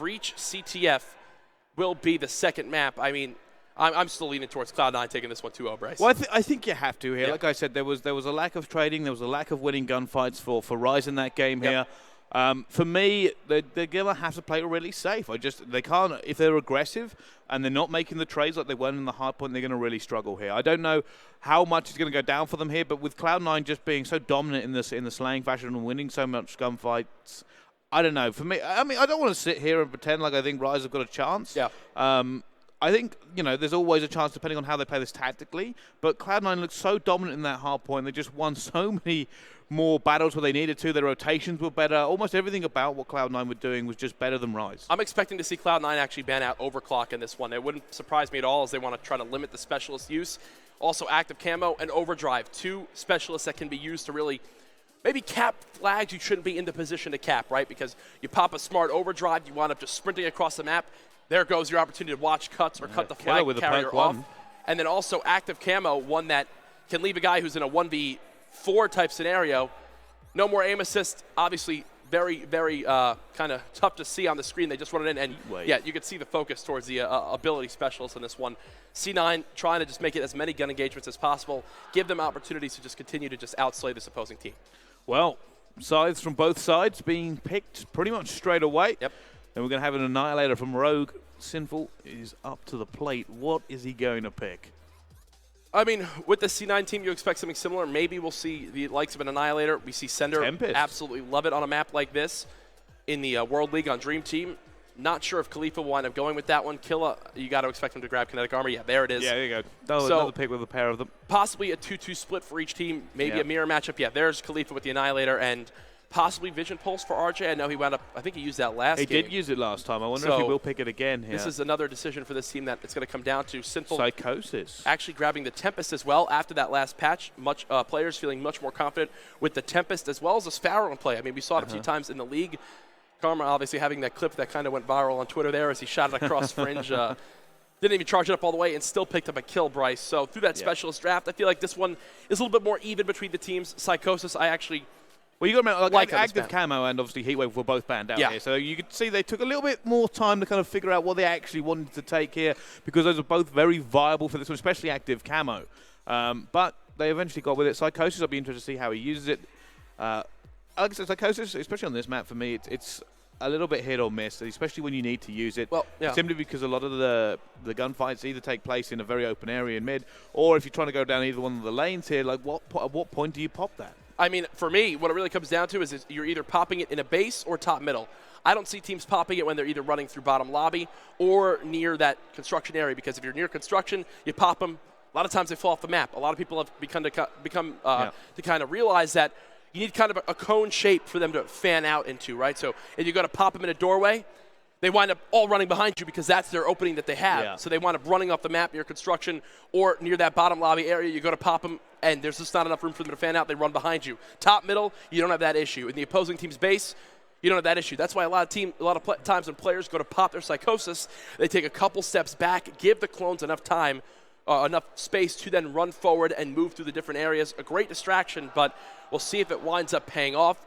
Breach CTF will be the second map. I mean, I'm still leaning towards Cloud9 taking this one 2-0, Bryce. Well, I think you have to here. Yeah. Like I said, there was a lack of trading. There was a lack of winning gunfights for Rize in that game here. For me, they're going to have to play it really safe. They can't, if they're aggressive and they're not making the trades like they were in the hard point, they're going to really struggle here. I don't know how much is going to go down for them here, but with Cloud9 just being so dominant in the slaying fashion and winning so much gunfights, I don't know. For me, I mean, I don't want to sit here and pretend like I think Rize have got a chance. Yeah. I think, there's always a chance depending on how they play this tactically, but Cloud9 looks so dominant in that hard point. They just won so many more battles where they needed to. Their rotations were better. Almost everything about what Cloud9 were doing was just better than Rize. I'm expecting to see Cloud9 actually ban out Overclock in this one. It wouldn't surprise me at all as they want to try to limit the specialist use. Also, Active Camo and Overdrive, two specialists that can be used to really maybe cap flags you shouldn't be in the position to cap, right? Because you pop a smart Overdrive, you wind up just sprinting across the map. There goes your opportunity to watch cuts or cut the flag carrier off. And then also Active Camo, one that can leave a guy who's in a 1v4 type scenario. No more aim assist. Obviously, very, very kind of tough to see on the screen. They just run it in. And, yeah, you can see the focus towards the ability specialist in this one. C9 trying to just make it as many gun engagements as possible, give them opportunities to just continue to just outslay this opposing team. Well, sides from both sides being picked pretty much straight away. Yep. Then we're going to have an Annihilator from Rogue. Sinful is up to the plate. What is he going to pick? I mean, with the C9 team, you expect something similar. Maybe we'll see the likes of an Annihilator. We see Sender Tempest. Absolutely love it on a map like this in the World League on Dream Team. Not sure if Khalifa will wind up going with that one. Killa, you got to expect him to grab kinetic armor. Yeah, there it is. Yeah, there you go. Another pick with a pair of them. Possibly a 2-2 split for each team. Maybe a mirror matchup. Yeah, there's Khalifa with the Annihilator and possibly Vision Pulse for RJ. I know he wound up, I think he used that last game. He did use it last time. I wonder if he will pick it again here. This is another decision for this team that it's going to come down to. Sinful Psychosis. actually grabbing the Tempest as well after that last patch. Players feeling much more confident with the Tempest as well as the Sparrow in play. I mean, we saw it a few times in the league. Karma obviously having that clip that kind of went viral on Twitter there as he shot it across Fringe. Didn't even charge it up all the way and still picked up a kill, Bryce. So through that specialist draft, I feel like this one is a little bit more even between the teams. Psychosis, I actually... Well, you got to remember, like Active Camo and obviously Heatwave were both banned out here. So you could see they took a little bit more time to kind of figure out what they actually wanted to take here because those are both very viable for this one, especially Active Camo. But they eventually got with it. Psychosis, I'll be interested to see how he uses it. Like I said, Psychosis, especially on this map for me, it's a little bit hit or miss, especially when you need to use it. Well, simply because a lot of the gunfights either take place in a very open area in mid, or if you're trying to go down either one of the lanes here, like at what point do you pop that? I mean, for me, what it really comes down to is you're either popping it in a base or top middle. I don't see teams popping it when they're either running through bottom lobby or near that construction area, because if you're near construction, you pop them. A lot of times they fall off the map. A lot of people have become to kind of realize that you need kind of a cone shape for them to fan out into, right? So if you're going to pop them in a doorway, they wind up all running behind you because that's their opening that they have. Yeah. So they wind up running off the map near construction or near that bottom lobby area. You go to pop them, and there's just not enough room for them to fan out. They run behind you. Top, middle, you don't have that issue. In the opposing team's base, you don't have that issue. That's why a lot of times when players go to pop their Psychosis, they take a couple steps back, give the clones enough time, enough space to then run forward and move through the different areas. A great distraction, but we'll see if it winds up paying off.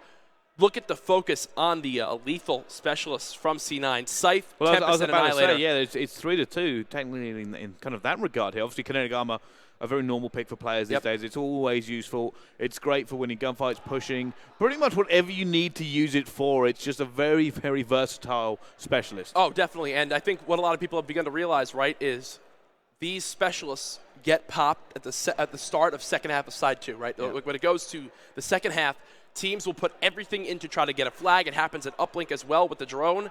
Look at the focus on the lethal specialists from C9. Scythe, Tempest, I was and about Annihilator. to say, yeah, it's 3-2 technically in kind of that regard here. Obviously, kinetic armor, a very normal pick for players these days. It's always useful. It's great for winning gunfights, pushing, pretty much whatever you need to use it for. It's just a very, very versatile specialist. Oh, definitely. And I think what a lot of people have begun to realize, right, is these specialists get popped at the start of second half of side 2, right? Yeah. When it goes to the second half, teams will put everything in to try to get a flag. It happens at uplink as well with the drone.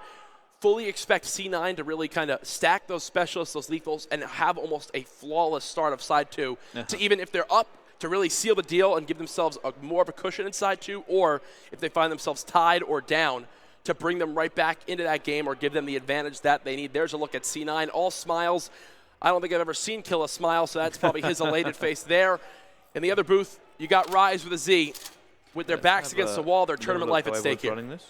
Fully expect C9 to really kind of stack those specialists, those lethals, and have almost a flawless start of side 2 to even if they're up to really seal the deal and give themselves more of a cushion in side 2, or if they find themselves tied or down, to bring them right back into that game or give them the advantage that they need. There's a look at C9. All smiles. I don't think I've ever seen Killa smile, so that's probably his elated face there. In the other booth, you got Rize with a Z. With their backs against the wall, their tournament life at stake here. Let's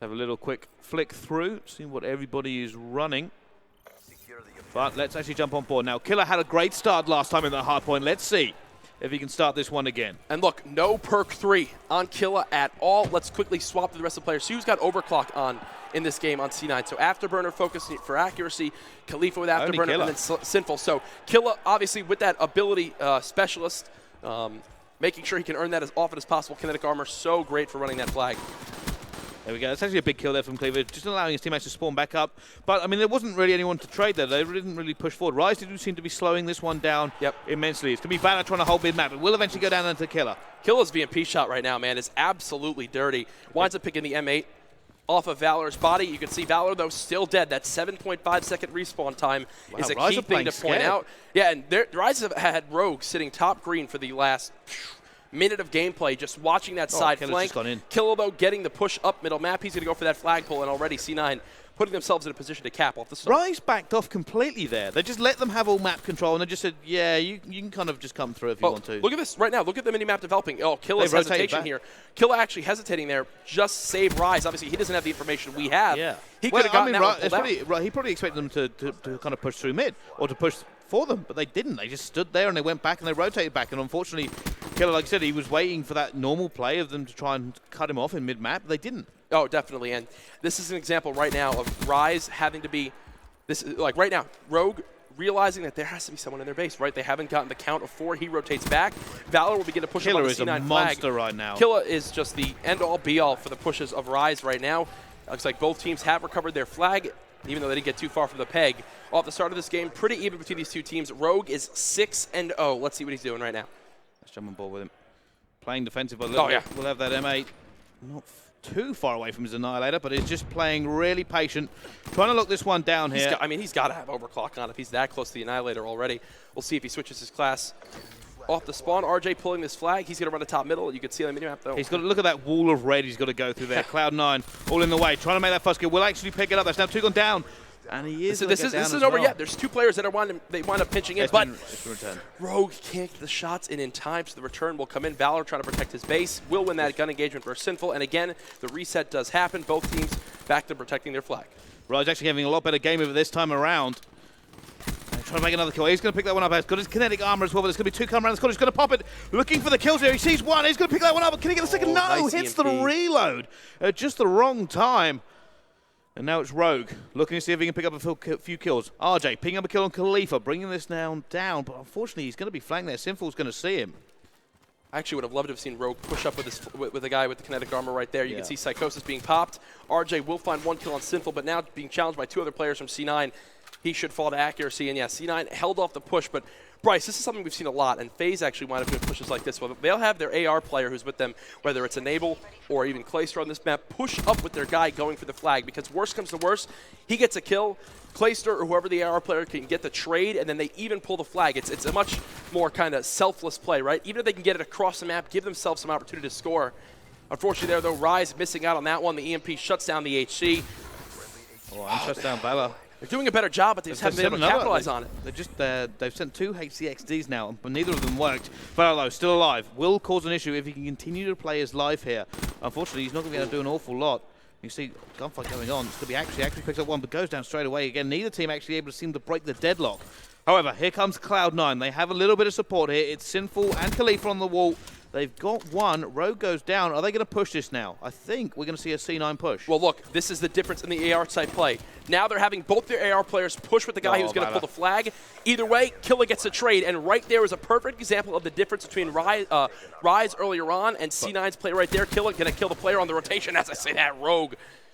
have a little quick flick through, see what everybody is running. But let's actually jump on board now. Killa had a great start last time in that hard point. Let's see if he can start this one again. And look, no perk 3 on Killa at all. Let's quickly swap to the rest of the players. See who's got overclock on in this game on C9. So Afterburner focusing for accuracy, Khalifa with Only Afterburner, Killa. and then Sinful. So Killa, obviously, with that ability specialist, making sure he can earn that as often as possible. Kinetic Armor, so great for running that flag. There we go. That's actually a big kill there from Cleaver, just allowing his teammates to spawn back up. But, I mean, there wasn't really anyone to trade there. They didn't really push forward. Rize did seem to be slowing this one down immensely. It's going to be Valor trying to hold mid-map. It will eventually go down into Killa. Killa's VMP shot right now, man, is absolutely dirty. Winds up picking the M8 off of Valor's body. You can see Valor, though, still dead. That 7.5-second respawn time is a Rize key are thing to point scared. out. Yeah, and Rize have had Rogue sitting top green for the last minute of gameplay, just watching that side Killa's flank. just gone in. Killa, though, getting the push up middle map. He's going to go for that flagpole, and already C9 putting themselves in a position to cap off the start. Rize backed off completely there. They just let them have all map control, and they just said, yeah, you can kind of just come through if you want to. Look at this right now. Look at the mini-map developing. Oh, Killa's hesitation here. Killa actually hesitating there. Just save Rize. Obviously, he doesn't have the information we have. Yeah. He could have gotten that one pulled out. He probably expected them to kind of push through mid or to push for them, but they didn't. They just stood there and they went back and they rotated back. And unfortunately, Killa, like I said, he was waiting for that normal play of them to try and cut him off in mid-map. They didn't. Oh, definitely. And this is an example right now of Rize having to be, this is like right now, Rogue realizing that there has to be someone in their base, right? They haven't gotten the count of 4. He rotates back. Valor will begin to push him on the C9 Killa is a flag. monster right now. Killa is just the end-all, be-all for the pushes of Rize right now. Looks like both teams have recovered their flag, even though they didn't get too far from the peg. Off the start of this game, pretty even between these two teams. Rogue is 6-0. Let's see what he's doing right now. Let's jump on board with him. Playing defensive a little bit. We'll have that M8 not too far away from his Annihilator, but he's just playing really patient, trying to lock this one down here. He's got to have overclock on if he's that close to the Annihilator already. We'll see if he switches his class. Off the spawn, RJ pulling this flag. He's going to run the top middle. You can see on the minimap, though. He's got to look at that wall of red he's got to go through there. Cloud9 all in the way, trying to make that first kill. Will actually pick it up. That's now 2 gone down. And he is. This isn't over yet. There's 2 players that wind up pinching in, but Rogue can't get the shots in time, so the return will come in. Valor trying to protect his base. Will win that gun engagement versus Sinful, and again, the reset does happen. Both teams back to protecting their flag. Rize actually having a lot better game of it this time around. Trying to make another kill. He's going to pick that one up. He's got his kinetic armor as well, but there's going to be 2 coming around the corner. He's going to pop it. Looking for the kills here. He sees one. He's going to pick that one up. Can he get the second? No. Nice Hits EMP. the reload at just the wrong time. And now it's Rogue, looking to see if he can pick up a few kills. RJ picking up a kill on Khalifa, bringing this now down, but unfortunately he's going to be flanked there. Sinful's going to see him. I actually would have loved to have seen Rogue push up with the guy with the kinetic armor right there. You can see Psychosis being popped. RJ will find 1 kill on Sinful, but now being challenged by 2 other players from C9. He should fall to accuracy, and yeah, C9 held off the push, but Bryce, this is something we've seen a lot, and FaZe actually wind up doing pushes like this. Well, they'll have their AR player who's with them, whether it's Enable or even Clayster on this map, push up with their guy going for the flag, because worst comes to worst, he gets a kill, Clayster or whoever the AR player can get the trade, and then they even pull the flag. It's a much more kind of selfless play, right? Even if they can get it across the map, give themselves some opportunity to score. Unfortunately there, though, Rize missing out on that one. The EMP shuts down the HC. And shuts down Valor. They're doing a better job, but they just haven't been able to capitalize on it. They've sent 2 HCXDs now, but neither of them worked. Valor, still alive, will cause an issue if he can continue to play his life here. Unfortunately, he's not going to be able to do an awful lot. You see gunfight going on. It's going to be actually picks up one, but goes down straight away. Again, neither team actually able to seem to break the deadlock. However, here comes Cloud9. They have a little bit of support here. It's Sinful and Khalifa on the wall. They've got one. Rogue goes down. Are they going to push this now? I think we're going to see a C9 push. Well, look, this is the difference in the AR type play. Now they're having both their AR players push with the guy who's going to pull the flag. Either way, Killa gets a trade, and right there is a perfect example of the difference between Rize earlier on and C9's play right there. Killa going to kill the player on the rotation. As I say that, Rogue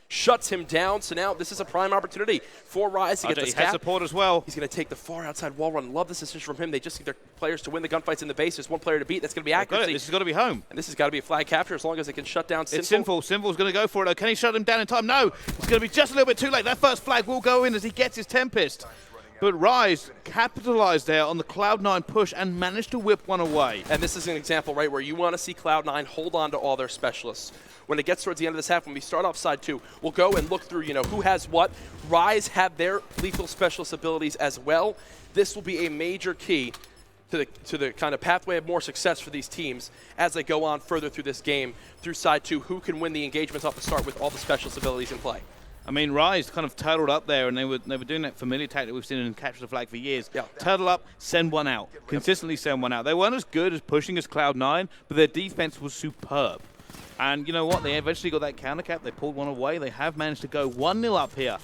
shuts him down. So now this is a prime opportunity for Rize to get this cap. He has support as well. He's going to take the far outside wall run. Love this decision from him. They just need their players to win the gunfights in the base. There's 1 player to beat. That's going to be accuracy. This has got to be home. And this has got to be a flag capture as long as they can shut down Sinful. It's Sinful. Sinful's going to go for it, though. Can he shut him down in time? No. It's going to be just a little bit too late. That first flag will go in as he gets his Tempest. But Rize capitalized there on the Cloud9 push and managed to whip one away. And this is an example, right, where you want to see Cloud9 hold on to all their specialists. When it gets towards the end of this half, when we start off side 2, we'll go and look through, who has what. Rize have their lethal specialist abilities as well. This will be a major key to the kind of pathway of more success for these teams as they go on further through this game, through side 2, who can win the engagements off the start with all the specialist abilities in play. I mean, Rize kind of turtled up there, and they were doing that familiar tactic we've seen in Capture the Flag for years. Yeah. Turtle up, send one out. Consistently send one out. They weren't as good as pushing as Cloud9, but their defense was superb. And you know what? They eventually got that counter cap. They pulled one away. They have managed to go 1-0 up here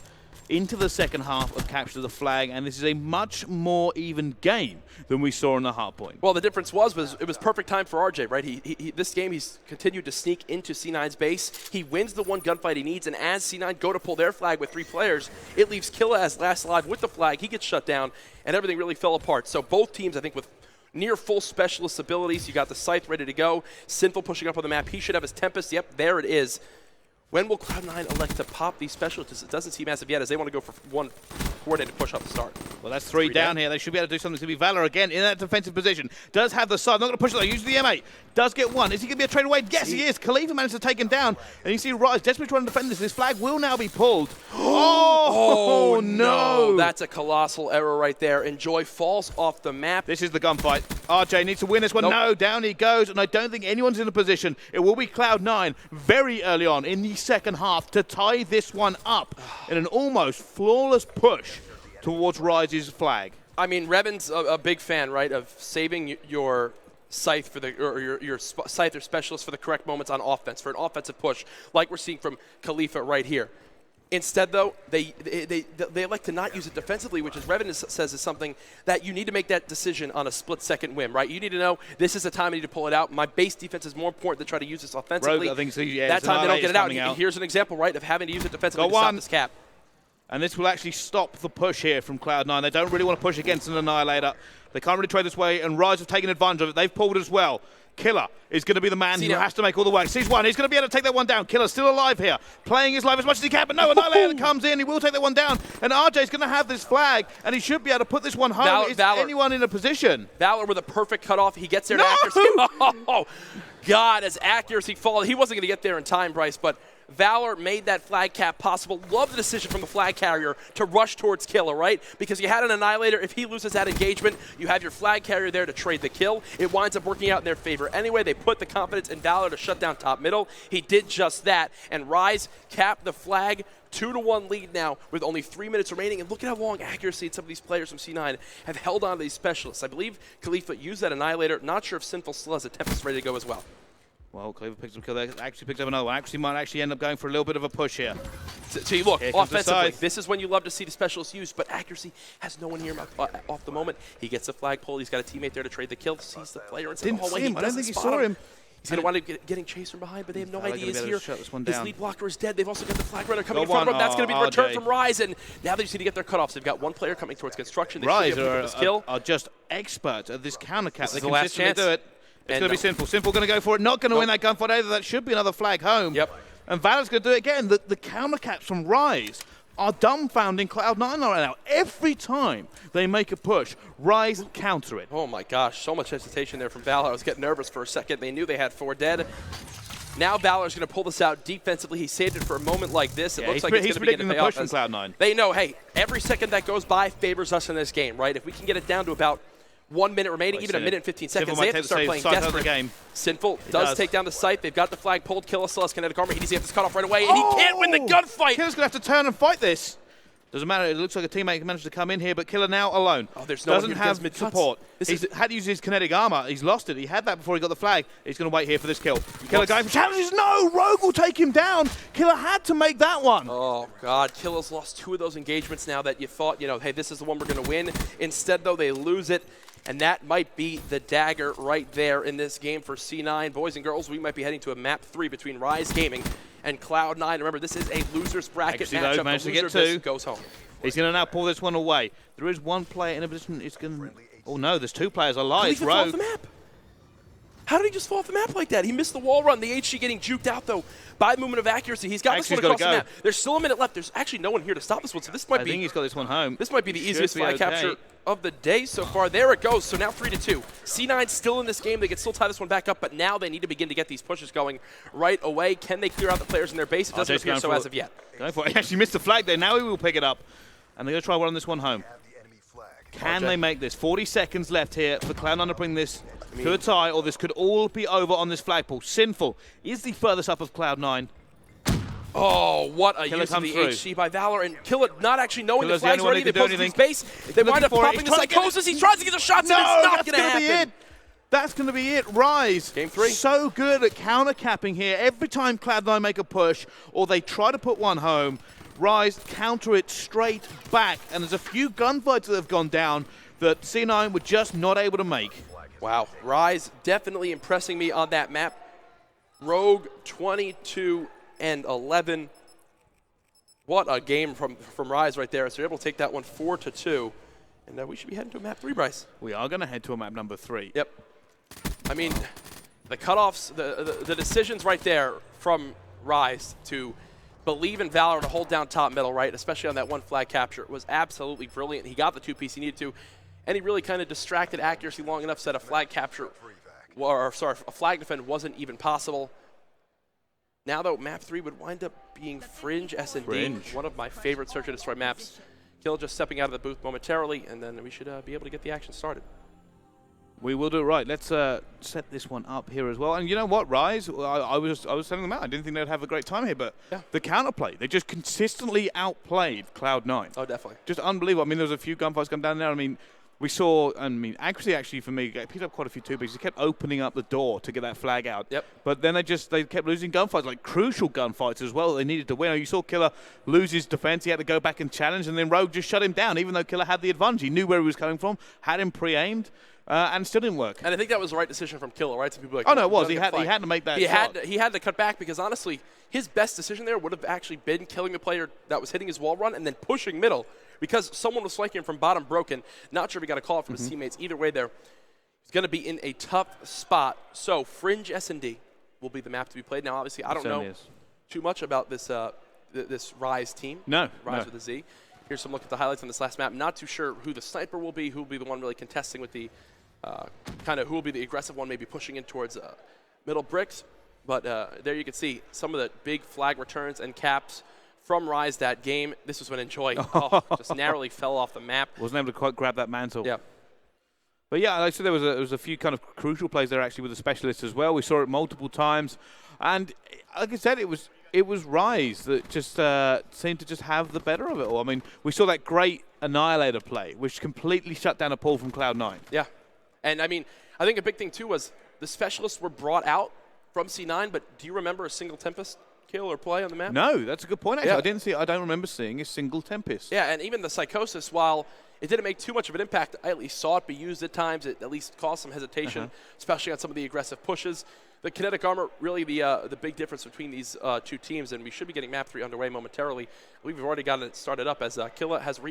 into the second half of capture the flag, and this is a much more even game than we saw in the hard point. Well, the difference was it was perfect time for RJ, right? This game he's continued to sneak into C9's base. He wins the one gunfight he needs, and as C9 go to pull their flag with 3 players, it leaves Killa as last alive with the flag. He gets shut down, and everything really fell apart. So both teams, I think, with near full specialist abilities. You got the Scythe ready to go. Sinful pushing up on the map. He should have his Tempest. Yep, there it is. When will Cloud9 elect to pop these specialists? It doesn't seem as of yet, as they want to go for one coordinated push off the start. Well, that's three down here. They should be able to do something. It's going to be Valor again in that defensive position. Does have the side. Not going to push it though. Uses the M8. Does get one. Is he going to be a trade away? Yes, he is. Khalifa managed to take him down. And you see Rize desperately trying to defend this. This flag will now be pulled. Oh, no. That's a colossal error right there. Enjoy falls off the map. This is the gunfight. RJ needs to win this one. Nope. No, down he goes. And I don't think anyone's in a position. It will be Cloud9 very early on in the second half to tie this one up in an almost flawless push towards Rize's flag. I mean, Revan's a big fan, right, of saving your Scythe for the or your Scythe or Specialist for the correct moments on offense for an offensive push, like we're seeing from Khalifa right here. Instead, though, they like to not use it defensively, which is Revan says is something that you need to make that decision on a split-second win, right? You need to know this is the time I need to pull it out. My base defense is more important than try to use this offensively. Rogue, I think so, yeah, that time they don't get it out. Here's an example, right, of having to use it defensively to stop this cap. And this will actually stop the push here from Cloud9. They don't really want to push against an Annihilator. They can't really trade this way, and Rize have taken advantage of it. They've pulled as well. Killer is going to be the man who has to make all the work. Sees one. He's going to be able to take that one down. Killer's still alive here, playing his life as much as he can, but no, Annihilator comes in. He will take that one down, and RJ's going to have this flag, and he should be able to put this one home. Is anyone in a position? Valor with a perfect cutoff. He gets there to accuracy. Oh, God, as accuracy falls. He wasn't going to get there in time, Bryce, but Valor made that flag cap possible. Love the decision from the flag carrier to rush towards Killer, right? Because you had an Annihilator. If he loses that engagement, you have your flag carrier there to trade the kill. It winds up working out in their favor. Anyway, they put the confidence in Valor to shut down top middle. He did just that, and Rize capped the flag. 2-1 lead now with only 3 minutes remaining, and look at how long accuracy some of these players from C9 have held on to these specialists. I believe Khalifa used that Annihilator. Not sure if Sinful still has a Tempest ready to go as well. Well, Khalifa picks up a kill there. Actually picks up another one. Actually might end up going for a little bit of a push here. So you look, offensively, this is when you love to see the specialist used, but accuracy has no one here off the moment. He gets the flag pull. He's got a teammate there to trade the kill. Sees the player inside the hallway. I don't think he saw him. He's going to wind up getting chased from behind, but they have no idea he's here. His lead blocker is dead. They've also got the flag runner coming in front of him. That's going to be the return from Rize, and now they just need to get their cutoffs. They've got one player coming towards construction. They Rize are just experts at this counter cap. They consistently do it. It's going to be Simple. Simple going to go for it. Not going to win that gunfight either. That should be another flag home. Yep. And Valor's going to do it again. The counter caps from Rize are dumbfounding Cloud9 right now. Every time they make a push, Rize counter it. Oh my gosh, so much hesitation there from Valor. I was getting nervous for a second. They knew they had 4 dead. Now Valor's going to pull this out defensively. He saved it for a moment like this. It looks like it's going to begin to pay off. He's predicting the push from Cloud9. They know, hey, every second that goes by favors us in this game, right? If we can get it down to about 1 minute remaining, even a minute and 15 seconds, they have to start playing desperate. Sinful does take down the Scythe. They've got the flag pulled. Killer still has kinetic armor. He needs to get this cut off right away, and he can't win the gunfight. Killer's going to have to turn and fight this. Doesn't matter. It looks like a teammate managed to come in here, but Killer now alone. Oh, there's no doesn't have support. He's had to use his kinetic armor. He's lost it. He had that before he got the flag. He's going to wait here for this kill. Killer going for challenges. No, Rogue will take him down. Killer had to make that one. Oh, God. Killer's lost 2 of those engagements now that you thought, hey, this is the one we're going to win. Instead, though, they lose it. And that might be the dagger right there in this game for C9. Boys and girls, we might be heading to a map 3 between Rize Gaming and Cloud9. Remember, this is a loser's bracket matchup. Managed to get 2. Goes home. He's going to now pull this one away. There is one player in a position. It's going to. Oh no, there's 2 players alive. Rogue. Off the map? How did he just fall off the map like that? He missed the wall run. The HG getting juked out, though, by the movement of accuracy. He's got this one across the map. There's still a minute left. There's actually no one here to stop this one, so this might be... I think he's got this one home. This might be the easiest flag capture of the day so far. There it goes. So now 3-2. C9 still in this game. They can still tie this one back up, but now they need to begin to get these pushes going right away. Can they clear out the players in their base? It doesn't appear so as of yet. Going for it. He actually missed the flag there. Now he will pick it up. And they're going to try one this one home. Can they make this? 40 seconds left here for Cloud9 to bring this to a tie, or this could all be over on this flagpole. Sinful is the furthest up of Cloud9. Oh, what a use of the HG by Valor, and Killer not actually knowing the flag's ready. They post his base. They wind up popping the psychosis. He tries to get the shots, and it's not going to happen. That's going to be it. Rize, Game 3. so good at counter-capping here. Every time Cloud9 make a push or they try to put one home, Rize counter it straight back. And there's a few gunfights that have gone down that C9 were just not able to make. Wow, Rize definitely impressing me on that map. Rogue 22-11. What a game from Rize right there. So they're able to take that one 4-2. And we should be heading to a map 3, Bryce. We are going to head to a map number 3. Yep. I mean, the cutoffs, the decisions right there from Rize to believe in Valor to hold down top middle, right, especially on that one flag capture, was absolutely brilliant. He got the 2-piece he needed to, and he really kind of distracted accuracy long enough so that a flag capture, or sorry, a flag defend wasn't even possible. Now, though, map 3 would wind up being Fringe S&D, one of my favorite search and destroy maps. Kill just stepping out of the booth momentarily, and then we should be able to get the action started. We will do it right. Let's set this one up here as well. And you know what, Rize? I was telling them out. I didn't think they'd have a great time here, but the counterplay, they just consistently outplayed Cloud9. Oh, definitely. Just unbelievable. I mean, there was a few gunfights come down there. I mean, we saw, accuracy actually for me, picked up quite a few 2-pieces. He kept opening up the door to get that flag out. Yep. But then they kept losing gunfights, like crucial gunfights as well. They needed to win. You saw Killer lose his defense. He had to go back and challenge, and then Rogue just shut him down, even though Killer had the advantage. He knew where he was coming from, had him pre-aimed. And still didn't work. And I think that was the right decision from Killer, right? Some people like, oh, no, it was. He had to make that shot. He had to cut back because, honestly, his best decision there would have actually been killing the player that was hitting his wall run and then pushing middle because someone was flanking him from bottom broken. Not sure if he got a call from his teammates. Either way there, he's going to be in a tough spot. So Fringe S&D will be the map to be played. Now, obviously, I don't know too much about this this Rize team. No. Rize with a Z. Here's some look at the highlights on this last map. Not too sure who the sniper will be, who will be the one really contesting with the kind of who will be the aggressive one, maybe pushing in towards middle bricks. But there you can see some of the big flag returns and caps from Rize that game. This was when Enjoy just narrowly fell off the map. Wasn't able to quite grab that mantle. Yeah. But yeah, like I said, there was a few kind of crucial plays there actually with the specialists as well. We saw it multiple times. And like I said, it was Rize that just seemed to just have the better of it all. I mean, we saw that great Annihilator play, which completely shut down a pull from Cloud9. Yeah. And, I mean, I think a big thing, too, was the specialists were brought out from C9, but do you remember a single Tempest kill or play on the map? No, that's a good point, actually. Yeah. I don't remember seeing a single Tempest. Yeah, and even the Psychosis, while it didn't make too much of an impact, I at least saw it be used at times. It at least caused some hesitation, especially on some of the aggressive pushes. The kinetic armor, really the big difference between these two teams, and we should be getting map 3 underway momentarily. I believe we've already got it started up as Killa has